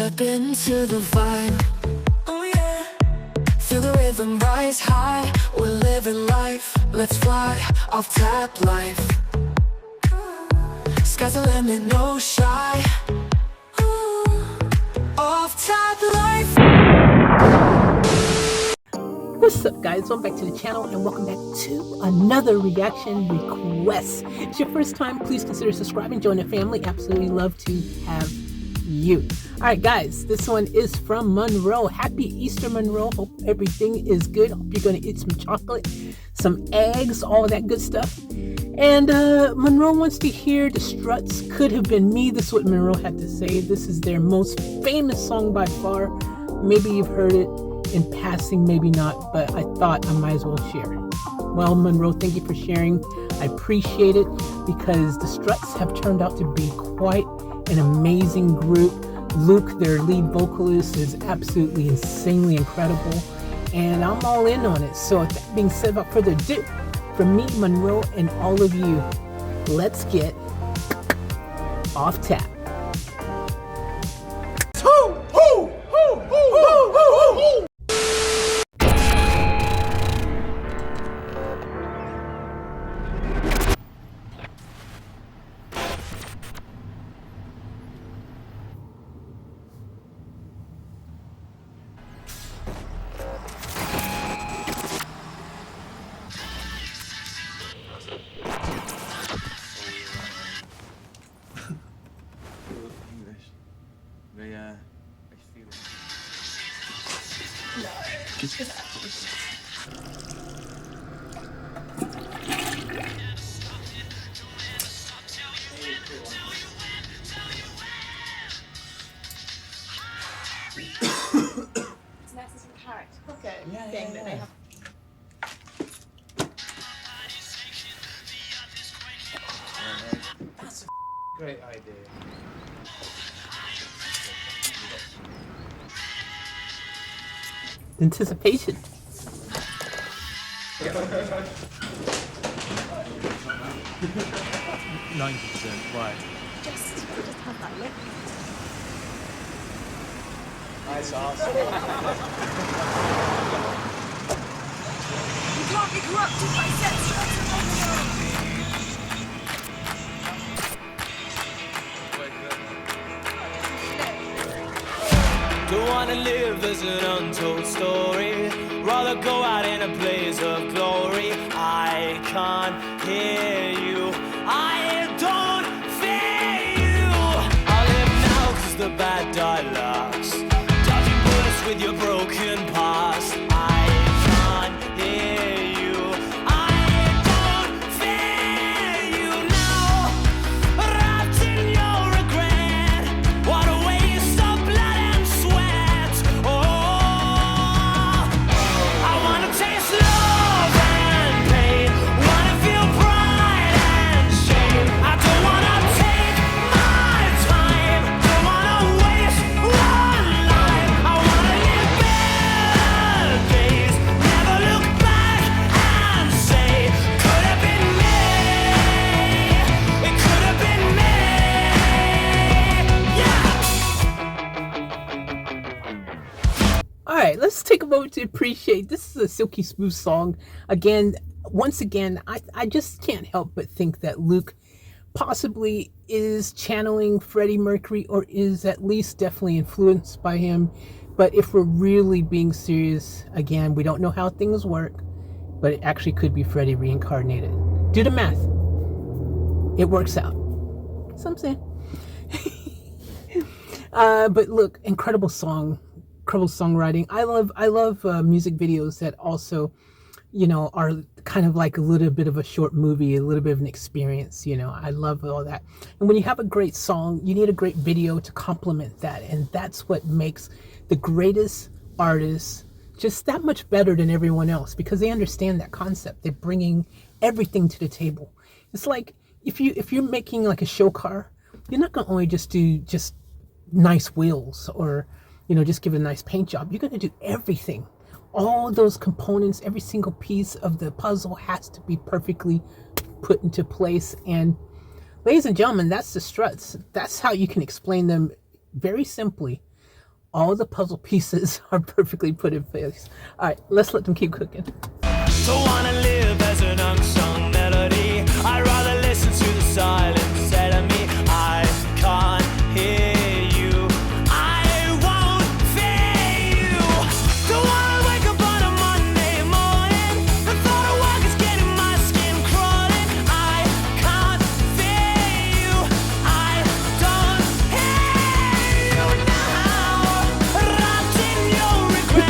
Step into the vibe, oh yeah. Feel the rhythm rise high, we're living life. Let's fly, off tap life. Sky's the limit, no shy. Off tap life. What's up, guys? Welcome back to the channel and welcome back to another reaction request. If it's your first time, please consider subscribing, join the family. Absolutely love to have you. Alright guys, this one is from Monroe. Happy Easter, Monroe. Hope everything is good. Hope you're going to eat some chocolate, some eggs, all that good stuff. And Monroe wants to hear the Struts, Could Have Been Me. This is what Monroe had to say. This is their most famous song by far. Maybe you've heard it in passing, maybe not, but I thought I might as well share it. Well, Monroe, thank you for sharing. I appreciate it because the Struts have turned out to be quite an amazing group. Luke, their lead vocalist, is absolutely insanely incredible, and I'm all in on it. So with that being said, without further ado, from me, Monroe, and all of you, let's get off tap. It's nice as a carrot cooker thing that they have. That's a great idea. Anticipation. 90%, right. Just have that look. Nice ass. You can't be corrupted by sex. Don't wanna live as an untold story. Rather go out in a blaze of glory. I can't hear you. I don't fear you. I live now 'cause the bad die last. Dodging bullets with your broken past. I can't hear you. I don't fear you now. Wrapped in your regret. What a waste of blood and sweat. Oh, I wanna taste love and pain. Wanna feel pride and shame. I don't wanna take my time. Don't wanna waste one life. I wanna live better days. Never look back and say, could have been me. It could have been me. Yeah. Alright, let's take a moment to appreciate. This is a silky smooth song. Again, once again, I just can't help but think that Luke possibly is channeling Freddie Mercury, or is at least definitely influenced by him. But if we're really being serious, again, we don't know how things work, but it actually could be Freddie reincarnated. Do the math. It works out. That's what I'm saying. But look, incredible song, incredible songwriting. I love music videos that also, you know, are kind of like a little bit of a short movie, a little bit of an experience. You know, I love all that. And when you have a great song, you need a great video to complement that, and that's what makes the greatest artists just that much better than everyone else, because they understand that concept. They're bringing everything to the table. It's like if you're making like a show car, you're not going to only just do just nice wheels, or, you know, just give it a nice paint job. You're going to do everything. All those components, every single piece of the puzzle has to be perfectly put into place. And ladies and gentlemen, that's the Struts. That's how you can explain them very simply. all the puzzle pieces are perfectly put in place. All right, let's let them keep cooking. Don't wanna live as an unsung melody. I'd rather listen to the silence instead of me. I can't hear you. I won't fear you. Don't wanna wake up on a Monday morning. The thought of work is getting my skin crawling. I can't fear you. I don't hear you now. Wrapped in your regret.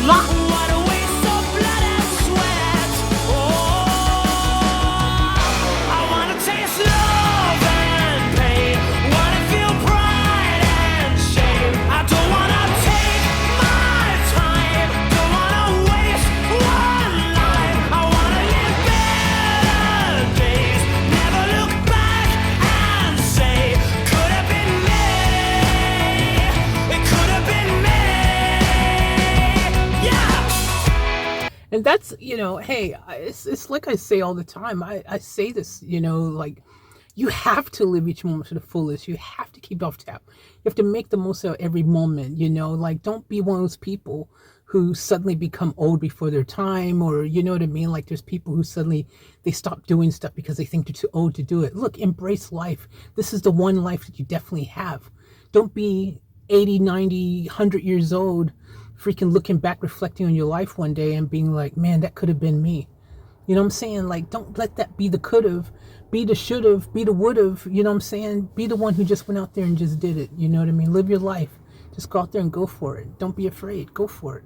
What a waste of blood and sweat. Oh, I wanna taste love and pain. Wanna feel pride and shame. I don't wanna take my time. Don't wanna waste one life. I wanna live better days. Never look back and say, could have been me. It could have been me. Yeah. And that's, hey, it's like I say all the time. I say this, like, you have to live each moment to the fullest. You have to keep off tap. You have to make the most of every moment, like, don't be one of those people who suddenly become old before their time, or, you know what I mean? Like, there's people who suddenly, they stop doing stuff because they think they're too old to do it. Look, embrace life. This is the one life that you definitely have. Don't be 80, 90, 100 years old, freaking looking back, reflecting on your life one day and being like, man, that could have been me. You know what I'm saying? Like, don't let that be the could've, be the should've, be the would've, you know what I'm saying? Be the one who just went out there and just did it. You know what I mean? Live your life. Just go out there and go for it. Don't be afraid. Go for it.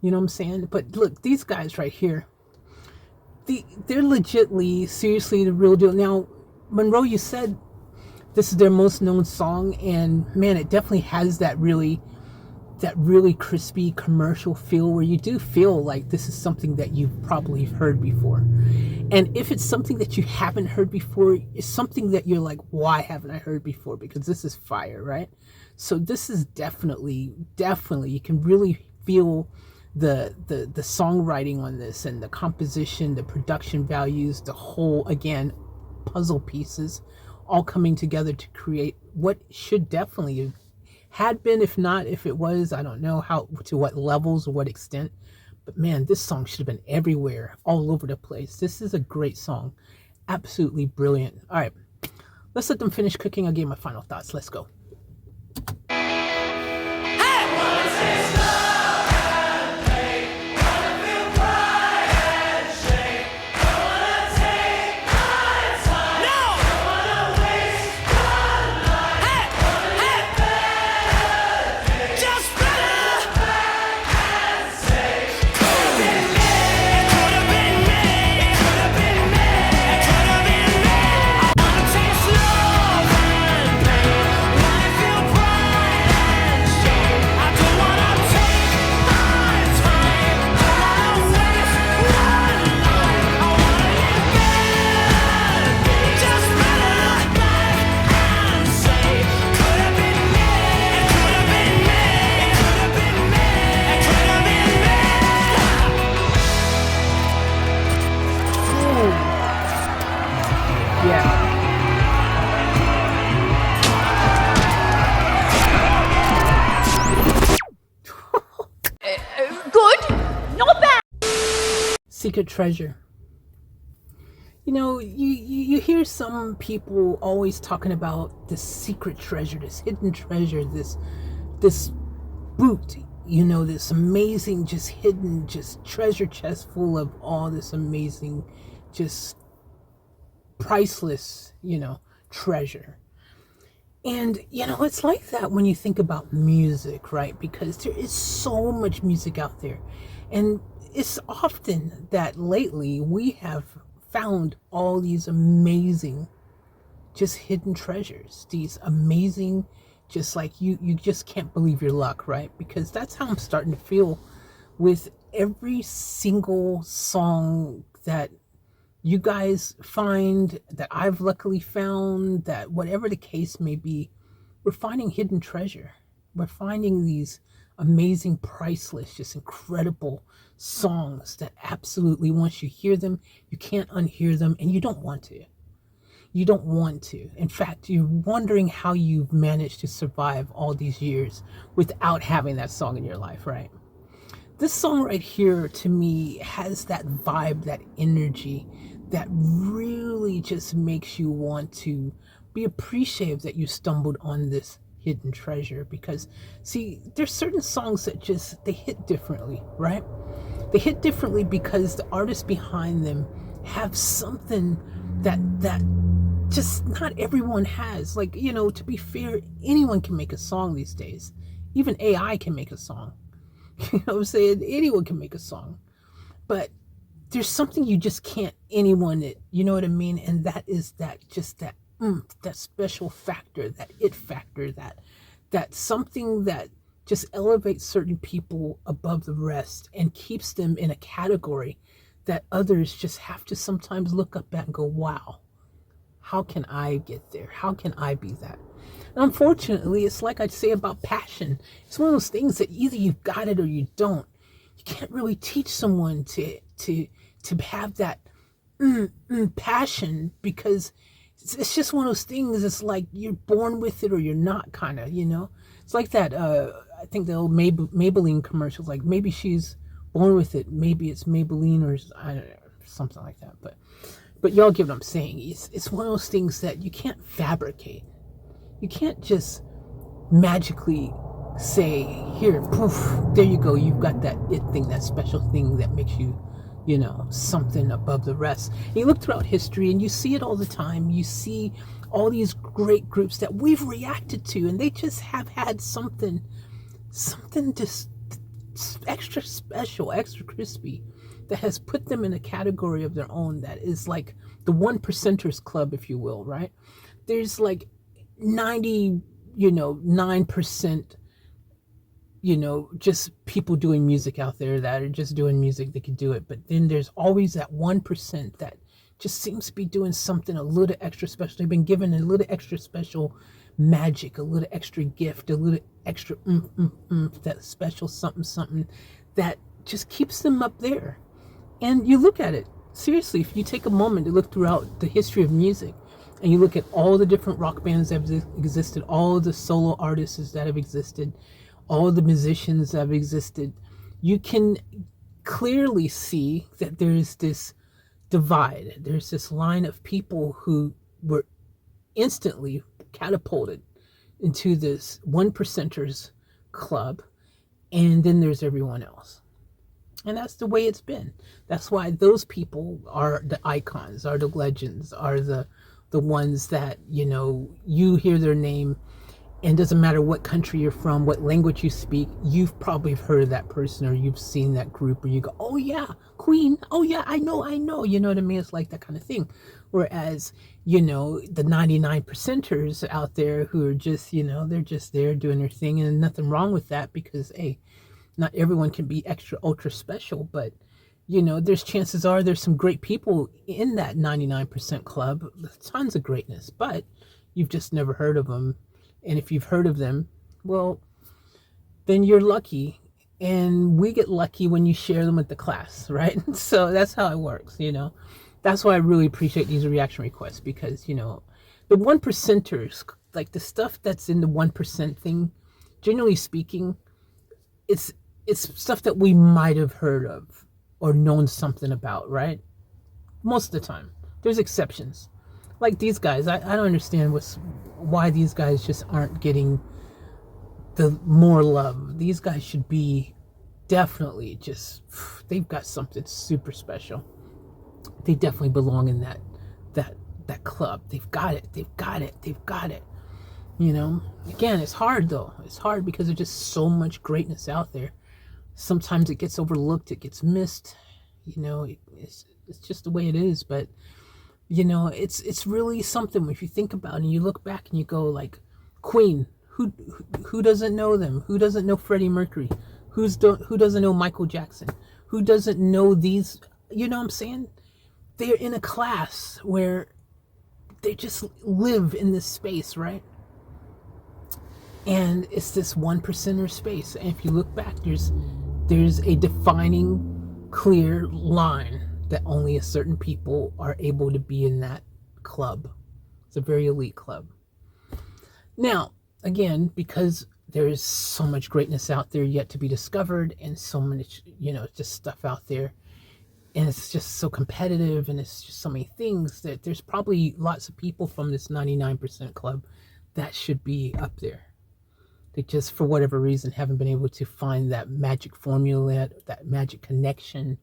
You know what I'm saying? But look, these guys right here, they're legitly, seriously, the real deal. Now, Monroe, you said this is their most known song, and man, it definitely has that really crispy commercial feel, where you do feel like this is something that you've probably heard before. And if it's something that you haven't heard before, it's something that you're like, why haven't I heard before? Because this is fire, right? So this is definitely, you can really feel the songwriting on this, and the composition, the production values, the whole, again, puzzle pieces all coming together to create what should definitely had been, if not, if it was, I don't know how, to what levels or what extent, but man, this song should have been everywhere, all over the place. This is a great song. Absolutely brilliant. All right, let's let them finish cooking. I'll give my final thoughts. Let's go. Secret treasure. You hear some people always talking about this secret treasure, this hidden treasure, this boot, this amazing, just hidden, just treasure chest full of all this amazing, just priceless, treasure. And, it's like that when you think about music, right? Because there is so much music out there. And it's often that lately we have found all these amazing, just hidden treasures, these amazing, just like you just can't believe your luck, right? Because that's how I'm starting to feel with every single song that you guys find, that I've luckily found, that whatever the case may be, we're finding hidden treasure. We're finding these amazing, priceless, just incredible songs that absolutely, once you hear them, you can't unhear them, and you don't want to. You don't want to. In fact, you're wondering how you've managed to survive all these years without having that song in your life, right? This song right here, to me, has that vibe, that energy that really just makes you want to be appreciative that you stumbled on this hidden treasure. Because, see, there's certain songs that just, they hit differently, right? They hit differently because the artists behind them have something that just not everyone has. Like, you know, to be fair, anyone can make a song these days. Even AI can make a song. You know what I'm saying? Anyone can make a song. But there's something you just can't, anyone, you know what I mean? And that is that, just that, that special factor, that it factor, that something that just elevates certain people above the rest and keeps them in a category that others just have to sometimes look up at and go, wow, how can I get there? How can I be that? And unfortunately, it's like I say about passion. It's one of those things that either you've got it or you don't. You can't really teach someone to have that passion, because it's just one of those things. It's like you're born with it or you're not, kind of, you know? It's like that, I think the old Maybelline commercials, like maybe she's born with it, maybe it's Maybelline, or I don't know, something like that. But y'all get what I'm saying. It's one of those things that you can't fabricate. You can't just magically say, here, poof, there you go. You've got that it thing, that special thing that makes you, you know, something above the rest. And you look throughout history and you see it all the time. You see all these great groups that we've reacted to, and they just have had something just extra special, extra crispy, that has put them in a category of their own that is like the 1%ers club, if you will, right? There's like 99%, just people doing music out there that are just doing music, they can do it. But then there's always that 1% that just seems to be doing something a little extra special. They've been given a little extra special magic, a little extra gift, a little extra that special something that just keeps them up there. And you look at it, seriously, if you take a moment to look throughout the history of music, and you look at all the different rock bands that have existed, all the solo artists that have existed, all the musicians that have existed, you can clearly see that there's this divide. There's this line of people who were instantly catapulted into this 1%ers club, and then there's everyone else. And that's the way it's been. That's why those people are the icons, are the legends, are the ones that, you know, you hear their name, and doesn't matter what country you're from, what language you speak, you've probably heard of that person, or you've seen that group, or you go, oh yeah, Queen, oh yeah, I know, you know what I mean? It's like that kind of thing. Whereas, you know, the 99%ers out there who are just, you know, they're just there doing their thing, and nothing wrong with that, because, hey, not everyone can be extra ultra special, but, you know, there's chances are there's some great people in that 99% club, tons of greatness, but you've just never heard of them. And if you've heard of them, well, then you're lucky. And we get lucky when you share them with the class, right? So that's how it works, you know. That's why I really appreciate these reaction requests, because, you know, the 1%ers, like the stuff that's in the 1% thing, generally speaking, it's stuff that we might have heard of or known something about, right? Most of the time. There's exceptions. Like these guys, I don't understand why these guys just aren't getting the more love. These guys should be definitely just, they've got something super special. They definitely belong in that club. They've got it. You know, again, it's hard though. It's hard because there's just so much greatness out there. Sometimes it gets overlooked, it gets missed. You know, it's just the way it is. But you know, it's really something if you think about it and you look back and you go like, Queen, who doesn't know them? Who doesn't know Freddie Mercury? Who doesn't know Michael Jackson? Who doesn't know these? You know what I'm saying? They're in a class where they just live in this space, right? And it's this 1%er space. And if you look back, there's a defining, clear line that only a certain people are able to be in that club. It's a very elite club. Now, again, because there is so much greatness out there yet to be discovered, and so much, just stuff out there, and it's just so competitive, and it's just so many things, that there's probably lots of people from this 99% club that should be up there. They just, for whatever reason, haven't been able to find that magic formula, that magic connection,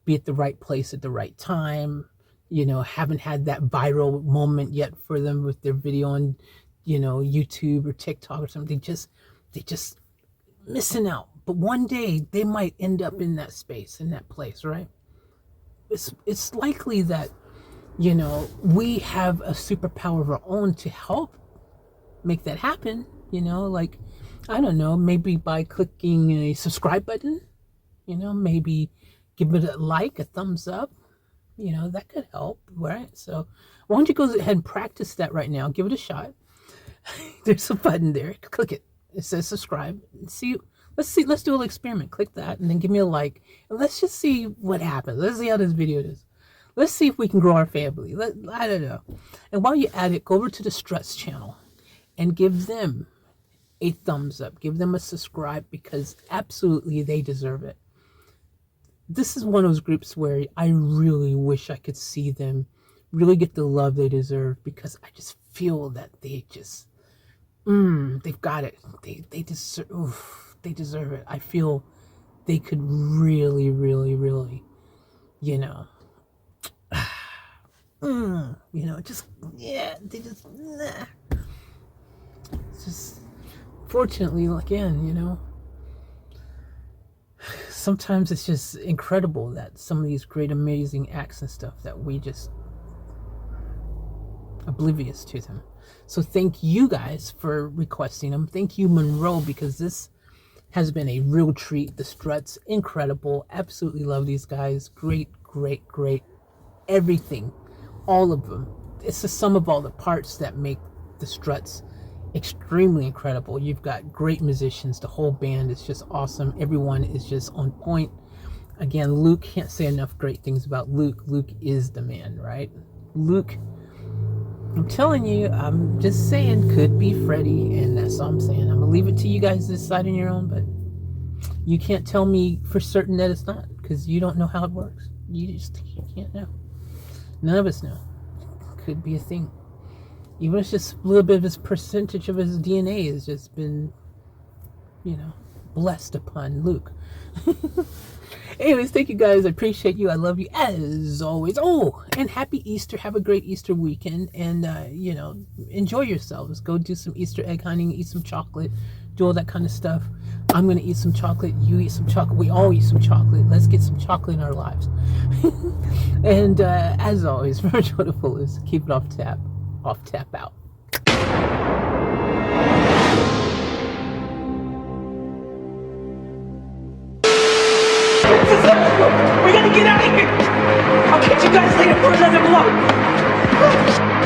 be at the right place at the right time. Haven't had that viral moment yet for them with their video on, YouTube or TikTok or something. They just missing out. But one day they might end up in that space, in that place, right? It's likely that, we have a superpower of our own to help make that happen. Like, I don't know, maybe by clicking a subscribe button, maybe give it a like, a thumbs up, that could help, right? So why don't you go ahead and practice that right now? Give it a shot. There's a button there. Click it. It says subscribe. Let's do a little experiment. Click that and then give me a like. And let's just see what happens. Let's see how this video is. Let's see if we can grow our family. I don't know. And while you're at it, go over to the STRUTS channel and give them a thumbs up. Give them a subscribe, because absolutely they deserve it. This is one of those groups where I really wish I could see them really get the love they deserve, because I just feel that they just, they've got it. They deserve it. I feel they could really, really, really, they it's just, fortunately, again, sometimes it's just incredible that some of these great, amazing acts and stuff that we just oblivious to them. So thank you guys for requesting them. Thank you, Monroe, because this has been a real treat. The STRUTS, incredible. Absolutely love these guys. Great, great, great. Everything, all of them. It's the sum of all the parts that make the STRUTS extremely incredible. You've got great musicians. The whole band is just awesome. Everyone is just on point. Again, Luke, can't say enough great things about Luke. Luke is the man, right? Luke, I'm telling you, I'm just saying, could be Freddie, and that's all I'm saying. I'm gonna leave it to you guys to decide on your own, but you can't tell me for certain that it's not, because you don't know how it works. You can't know. None of us know. Could be a thing. Even if it's just a little bit of his percentage of his DNA has just been, blessed upon Luke. Anyways, thank you guys. I appreciate you. I love you as always. Oh, and happy Easter. Have a great Easter weekend. And, enjoy yourselves. Go do some Easter egg hunting, eat some chocolate, do all that kind of stuff. I'm going to eat some chocolate. You eat some chocolate. We all eat some chocolate. Let's get some chocolate in our lives. And as always, remember to the fullest. Keep it off tap. Off tap out. We gotta get out of here! I'll catch you guys later for another vlog!